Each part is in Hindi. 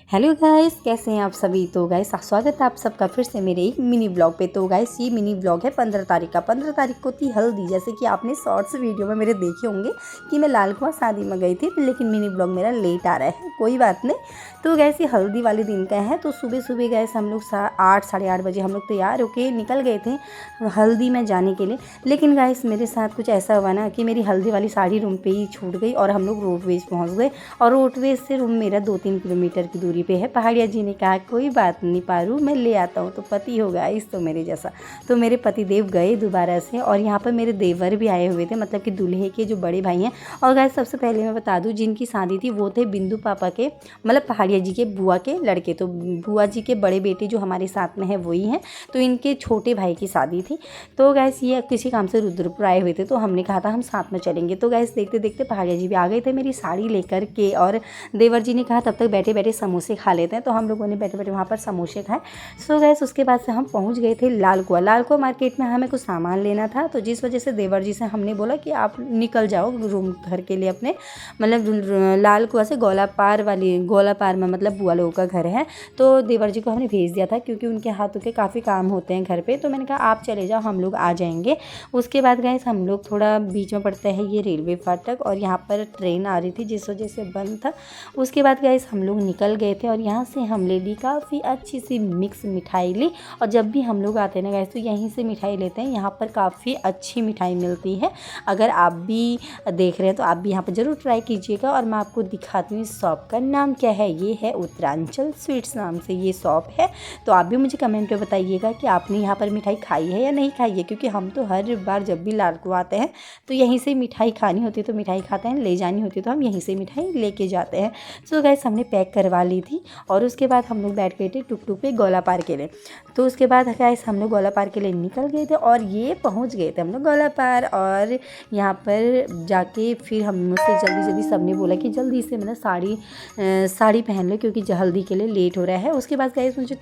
हेलो गाइस, कैसे हैं आप सभी। तो गाइस स्वागत है आप सबका फिर से मेरे एक मिनी ब्लॉग पे। तो गाइस ये मिनी ब्लॉग है 15 तारीख का। 15 तारीख को थी हल्दी, जैसे कि आपने शॉर्ट्स वीडियो में मेरे देखे होंगे कि मैं लाल कुआं शादी में गई थी, लेकिन मिनी ब्लॉग मेरा लेट आ रहा है, कोई बात नहीं। तो गैस ये हल्दी वाले दिन का है। तो सुबह सुबह गैस हम लोग 8 साढ़े 8 बजे हम लोग तैयार होके निकल गए थे हल्दी में जाने के लिए। लेकिन गाइस मेरे साथ कुछ ऐसा हुआ ना कि मेरी हल्दी वाली साड़ी रूम पे ही छूट गई और हम लोग रोडवेज पहुँच गए। और रोडवेज से रूम मेरा 2-3 किलोमीटर की दूरी पे है। पहाड़िया जी ने कहा कोई बात नहीं पारू, मैं ले आता हूँ। तो पति होगा इस तो मेरे जैसा। तो मेरे पति देव गए दोबारा से, और यहाँ पर मेरे देवर भी आए हुए थे, मतलब कि दूल्हे के जो बड़े भाई हैं। और गाइस सबसे पहले मैं बता दूँ, जिनकी शादी थी वो थे बिंदु पापा के, मतलब पहाड़िया जी के बुआ के लड़के। तो बुआ जी के बड़े बेटे जो हमारे साथ में है वही हैं। तो इनके छोटे भाई की शादी थी। तो गैस ये किसी काम से रुद्रपुर आए हुए थे, तो हमने कहा था हम साथ में चलेंगे। तो गैस देखते देखते पहाड़िया जी भी आ गए थे मेरी साड़ी लेकर के, और देवर जी ने कहा तब तक बैठे बैठे समोसे खा लेते हैं। तो हम लोगों ने बैठे बैठे वहाँ पर समोसे खाए। सो गैस उसके बाद से हम पहुँच गए थे लाल कुआं। लाल कुआं मार्केट में हमें कुछ सामान लेना था, तो जिस वजह से देवर जी से हमने बोला कि आप निकल जाओ रूम घर के लिए अपने, मतलब लाल कुआं से गोलापार में मतलब बुआ लोगों का घर है। तो देवर जी को हमने भेज दिया था, क्योंकि उनके हाथों के काफ़ी काम होते हैं घर पे। तो मैंने कहा आप चले जाओ, हम लोग आ जाएंगे। उसके बाद गए हम लोग, थोड़ा बीच में पड़ता है ये रेलवे फाटक, और यहाँ पर ट्रेन आ रही थी जिस वजह से बंद था। उसके बाद गए हम लोग निकल गए थे, और यहाँ से हम ले ली काफ़ी अच्छी सी मिक्स मिठाई ली। और जब भी हम लोग आते हैं ना गए तो यहीं से मिठाई लेते हैं। यहाँ पर काफ़ी अच्छी मिठाई मिलती है। अगर आप भी देख रहे हैं तो आप भी यहाँ पर ज़रूर ट्राई कीजिएगा। और मैं आपको दिखाती हूँ इस शॉप का नाम क्या है। ये है उत्तरांचल स्वीट्स नाम से ये शॉप है। तो आप भी मुझे कमेंट में बताइएगा कि आपने यहाँ पर मिठाई खाई है या नहीं खाई है, क्योंकि हम तो हर बार जब भी लाल कुआं आते हैं तो यहीं से मिठाई खानी होती है तो मिठाई खाते हैं, ले जानी होती है तो हम यहीं से मिठाई लेके जाते हैं। सो गैस हमने पैक करवा ली थी, और उसके बाद हम लोग बैठ गए थे टुक पे गोलापार के लिए। तो उसके बाद गैस हम लोग गोलापार के लिए निकल गए थे, और ये पहुँच गए थे हम लोग गोलापार। और यहाँ पर जाके फिर हम मुझसे जल्दी सबने बोला कि जल्दी से मतलब साड़ी पहन लो, क्योंकि हल्दी के लिए लेट हो रहा है। उसके बाद गैस मुझे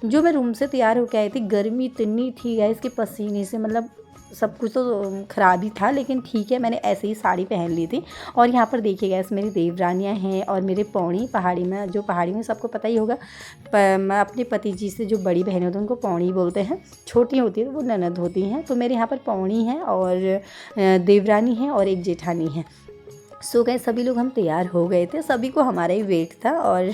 जो मैं रूम से तैयार होकर आई थी, गर्मी इतनी थी गैस के पसीने से, मतलब सब कुछ तो ख़राब ही था, लेकिन ठीक है मैंने ऐसे ही साड़ी पहन ली थी। और यहाँ पर देखिए गैस मेरी देवरानियाँ हैं, और मेरे पौड़ी पहाड़ी में सबको पता ही होगा। मैं अपने पति जी से जो बड़ी बहन होती हैं उनको पौड़ी बोलते हैं, छोटी होती है तो वो ननद होती हैं। तो मेरे यहाँ पर पौड़ी हैं, और देवरानी हैं, और एक जेठानी है। सो गए सभी लोग हम तैयार हो गए थे, सभी को हमारा ही वेट था। और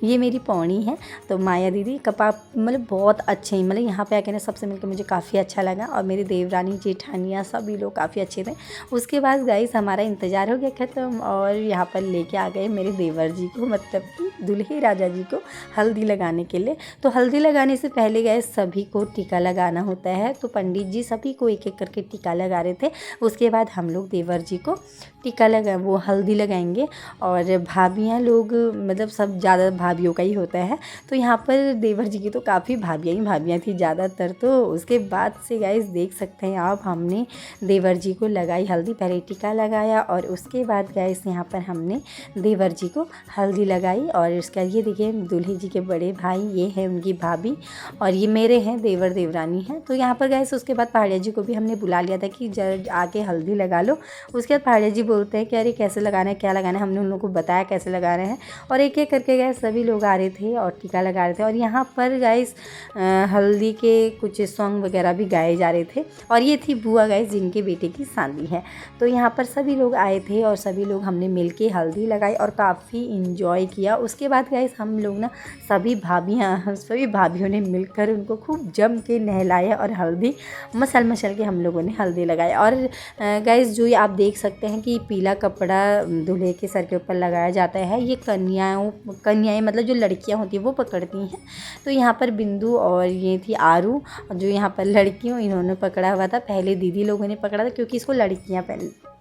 ये मेरी पौनी है, तो माया दीदी कपाप मतलब बहुत अच्छे ही, मतलब यहाँ पे आके ना सबसे मिलकर मुझे काफ़ी अच्छा लगा। और मेरी देवरानी जेठानियाँ सभी लोग काफ़ी अच्छे थे। उसके बाद गाइस हमारा इंतज़ार हो गया ख़त्म, और यहाँ पर लेके आ गए मेरे देवर जी को, मतलब कि दूल्हे राजा जी को हल्दी लगाने के लिए। तो हल्दी लगाने से पहले गाइस सभी को टीका लगाना होता है, तो पंडित जी सभी को एक एक करके टीका लगा रहे थे। उसके बाद हम लोग देवर जी को टीका वो हल्दी लगाएंगे। और भाभियाँ लोग, मतलब सब ज़्यादा भाभियों का ही होता है। तो यहाँ पर देवर जी की तो काफ़ी भाभियाँ थी ज़्यादातर। तो उसके बाद से गाइस देख सकते हैं आप, हमने देवर जी को लगाई हल्दी, पहले टीका लगाया, और उसके बाद गाइस यहाँ पर हमने देवर जी को हल्दी लगाई। और इसका ये देखिए दूल्हे जी के बड़े भाई, ये है उनकी भाभी, और ये मेरे हैं देवर देवरानी हैं। तो यहाँ पर गाइस उसके बाद पहाड़िया जी को भी हमने बुला लिया था कि आके हल्दी लगा लो। उसके बाद पहाड़िया जी बोलते हैं कि अरे कैसे लगाना है, क्या लगाना है। हमने उन लोगों को बताया कैसे लगा रहे हैं, और एक एक करके गए सभी लोग आ रहे थे और टीका लगा रहे थे। और यहाँ पर गाइस हल्दी के कुछ सॉन्ग वगैरह भी गाए जा रहे थे। और ये थी बुआ गाइस जिनके बेटे की शादी है। तो यहाँ पर सभी लोग आए थे, और सभी लोग हमने मिल के हल्दी लगाई और काफ़ी इंजॉय किया। उसके बाद गाइस हम लोग ना सभी भाभियों ने मिलकर उनको खूब जम के नहलाया, और हल्दी मसल के हम लोगों ने हल्दी लगाया। और गाइस जो ये आप देख सकते हैं कि पीला कपड़ा दूल्हे के सर के ऊपर लगाया जाता है, ये कन्याएं मतलब जो लड़कियां होती हैं वो पकड़ती हैं। तो यहाँ पर बिंदु और ये थी आरू, जो यहाँ पर लड़कियों इन्होंने पकड़ा हुआ था। पहले दीदी लोगों ने पकड़ा था, क्योंकि इसको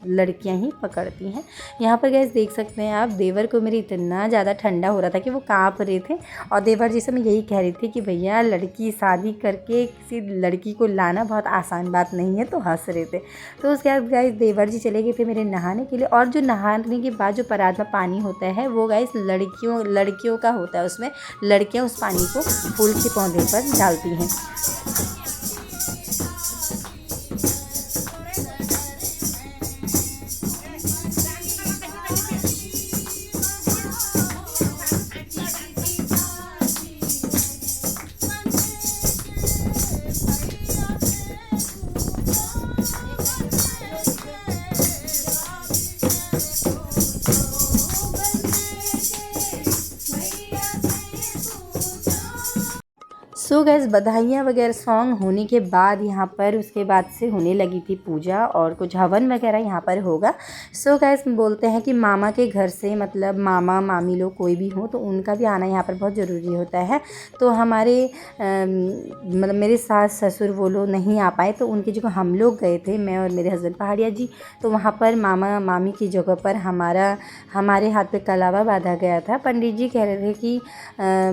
लड़कियां ही पकड़ती हैं। यहाँ पर गैस देख सकते हैं आप, देवर को मेरे इतना ज़्यादा ठंडा हो रहा था कि वो काँप रहे थे। और देवर जी से मैं यही कह रही थी कि भैया लड़की शादी करके किसी लड़की को लाना बहुत आसान बात नहीं है, तो हंस रहे थे। तो उसके बाद गाइस देवर जी चले गए थे मेरे नहाने के लिए। और जो नहाने के बाद जो परात में पानी होता है वो गाइस लड़कियों का होता है, उसमें लड़कियां उस पानी को फूल के पौधे पर डालती हैं। सो गैस बधाइयाँ वगैरह सॉन्ग होने के बाद यहाँ पर उसके बाद से होने लगी थी पूजा और कुछ हवन वगैरह यहाँ पर होगा। सो गैस बोलते हैं कि मामा के घर से मतलब मामा मामी लोग कोई भी हो तो उनका भी आना यहाँ पर बहुत ज़रूरी होता है। तो हमारे मतलब मेरे सास ससुर वो लोग नहीं आ पाए तो उनकी जगह हम लोग गए थे, मैं और मेरे हस्बैंड पहाड़िया जी। तो वहाँ पर मामा मामी की जगह पर हमारे हाथ पे कलावा बांधा गया था। पंडित जी कह रहे थे कि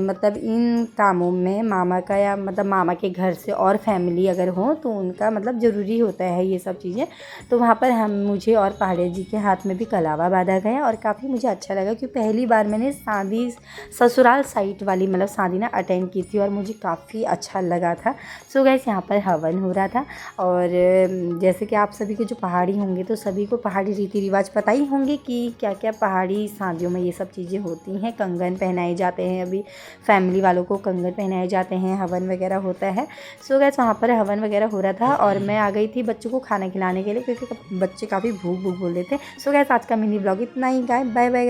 मतलब इन कामों में मामा का या मतलब मामा के घर से और फैमिली अगर हो तो उनका मतलब ज़रूरी होता है ये सब चीज़ें। तो वहाँ पर मुझे और पहाड़िया जी के हाथ में भी कलावा बांधा गया और काफ़ी मुझे अच्छा लगा क्योंकि पहली बार मैंने शादी ससुराल साइड वाली मतलब शादी ना अटेंड की थी और मुझे काफ़ी अच्छा लगा था। सो गैस यहाँ पर हवन हो रहा था और जैसे कि आप सभी के जो पहाड़ी होंगे तो सभी को पहाड़ी रीति रिवाज पता ही होंगे कि क्या क्या पहाड़ी शादियों में ये सब चीज़ें होती हैं। कंगन पहनाए जाते हैं, अभी फैमिली वालों को कंगन पहनाए जाते हैं, हवन वगैरह होता है। सो गैस वहाँ पर हवन वगैरह हो रहा था और मैं आ गई थी बच्चों को खाना खिलाने के लिए क्योंकि बच्चे काफ़ी भूख भूख बोल रहे थे। सो गैस आज का मिनी ब्लॉग इतना ही, बाय बाय।